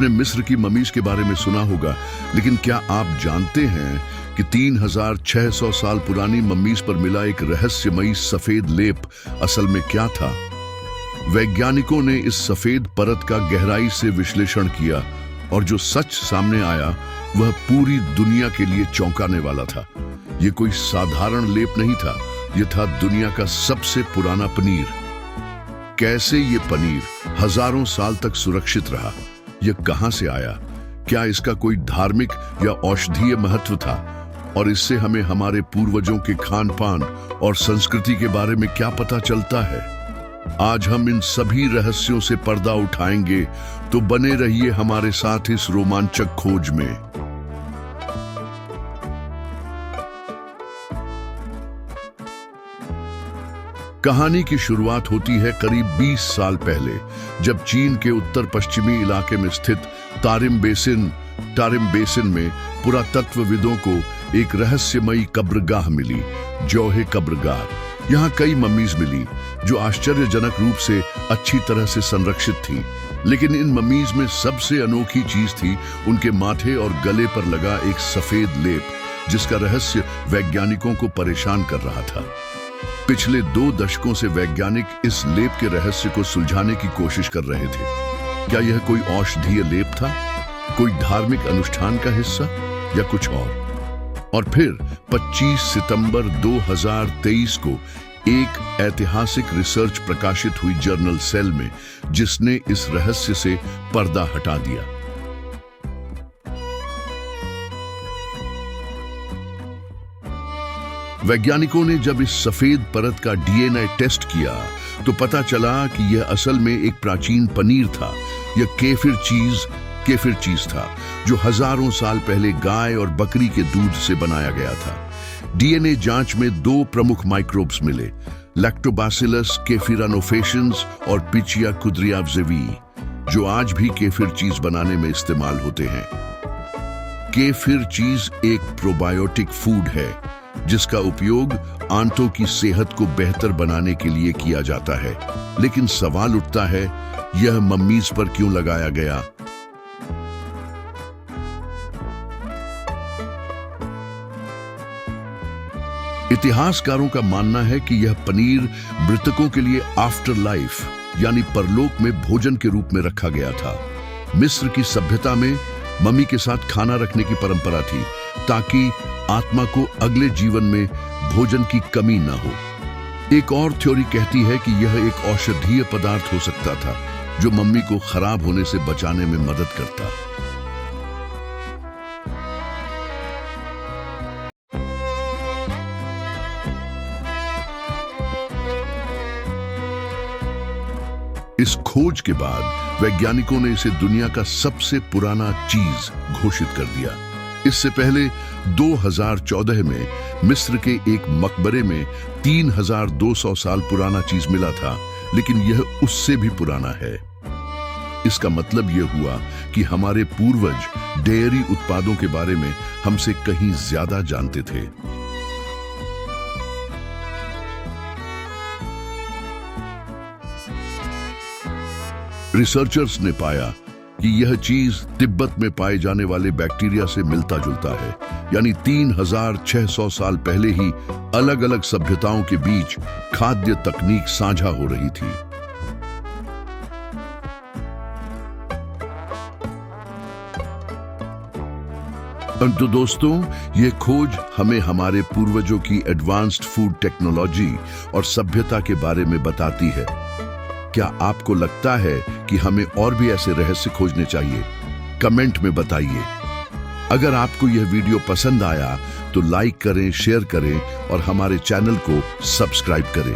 आपने मिस्र की ममीज के बारे में सुना होगा, लेकिन क्या आप जानते हैं कि 3600 साल पुरानी मम्मीज पर मिला एक रहस्यमयी सफेद लेप असल में क्या था? वैज्ञानिकों ने इस सफेद परत का गहराई से विश्लेषण किया और जो सच सामने आया वह पूरी दुनिया के लिए चौंकाने वाला था। यह कोई साधारण लेप नहीं था, यह था दुनिया का सबसे पुराना पनीर। कैसे ये पनीर हजारों साल तक सुरक्षित रहा? यह कहां से आया? क्या इसका कोई धार्मिक या औषधीय महत्व था? और इससे हमें हमारे पूर्वजों के खान पान और संस्कृति के बारे में क्या पता चलता है? आज हम इन सभी रहस्यों से पर्दा उठाएंगे, तो बने रहिए हमारे साथ इस रोमांचक खोज में। कहानी की शुरुआत होती है करीब 20 साल पहले, जब चीन के उत्तर पश्चिमी इलाके में स्थित तारिम बेसिन में पुरातत्वविदों को एक रहस्यमयी कब्रगाह मिली, जोहे कब्रगाह। यहाँ कई मम्मीज मिली जो आश्चर्यजनक रूप से अच्छी तरह से संरक्षित थी, लेकिन इन मम्मीज में सबसे अनोखी चीज थी उनके माथे और गले पर लगा एक सफेद लेप, जिसका रहस्य वैज्ञानिकों को परेशान कर रहा था। पिछले 2 दशकों से वैज्ञानिक इस लेप के रहस्य को सुलझाने की कोशिश कर रहे थे। क्या यह कोई औषधीय लेप था, कोई धार्मिक अनुष्ठान का हिस्सा, या कुछ और फिर 25 सितंबर 2023 को एक ऐतिहासिक रिसर्च प्रकाशित हुई जर्नल सेल में, जिसने इस रहस्य से पर्दा हटा दिया। वैज्ञानिकों ने जब इस सफेद परत का डीएनए टेस्ट किया तो पता चला कि यह असल में एक प्राचीन पनीर था। यह केफिर चीज था जो हजारों साल पहले गाय और बकरी के दूध से बनाया गया था। डीएनए जांच में 2 प्रमुख माइक्रोब्स मिले, लैक्टोबैसिलस केफिरानोफेशंस और पिचिया कुद्रियावजेवी, जो आज भी केफिर चीज बनाने में इस्तेमाल होते हैं। केफिर चीज एक प्रोबायोटिक फूड है जिसका उपयोग आंतों की सेहत को बेहतर बनाने के लिए किया जाता है। लेकिन सवाल उठता है, यह मम्मीज पर क्यों लगाया गया? इतिहासकारों का मानना है कि यह पनीर मृतकों के लिए आफ्टर लाइफ यानी परलोक में भोजन के रूप में रखा गया था। मिस्र की सभ्यता में मम्मी के साथ खाना रखने की परंपरा थी ताकि आत्मा को अगले जीवन में भोजन की कमी न हो। एक और थ्योरी कहती है कि यह एक औषधीय पदार्थ हो सकता था जो मम्मी को खराब होने से बचाने में मदद करता। इस खोज के बाद वैज्ञानिकों ने इसे दुनिया का सबसे पुराना चीज घोषित कर दिया। इससे पहले 2014 में मिस्र के एक मकबरे में 3200 साल पुराना चीज मिला था, लेकिन यह उससे भी पुराना है। इसका मतलब यह हुआ कि हमारे पूर्वज डेयरी उत्पादों के बारे में हमसे कहीं ज्यादा जानते थे। रिसर्चर्स ने पाया कि यह चीज तिब्बत में पाए जाने वाले बैक्टीरिया से मिलता जुलता है, यानी 3600 साल पहले ही अलग अलग सभ्यताओं के बीच खाद्य तकनीक साझा हो रही थी। तो दोस्तों, यह खोज हमें हमारे पूर्वजों की एडवांस्ड फूड टेक्नोलॉजी और सभ्यता के बारे में बताती है। क्या आपको लगता है कि हमें और भी ऐसे रहस्य खोजने चाहिए? कमेंट में बताइए। अगर आपको यह वीडियो पसंद आया तो लाइक करें, शेयर करें और हमारे चैनल को सब्सक्राइब करें।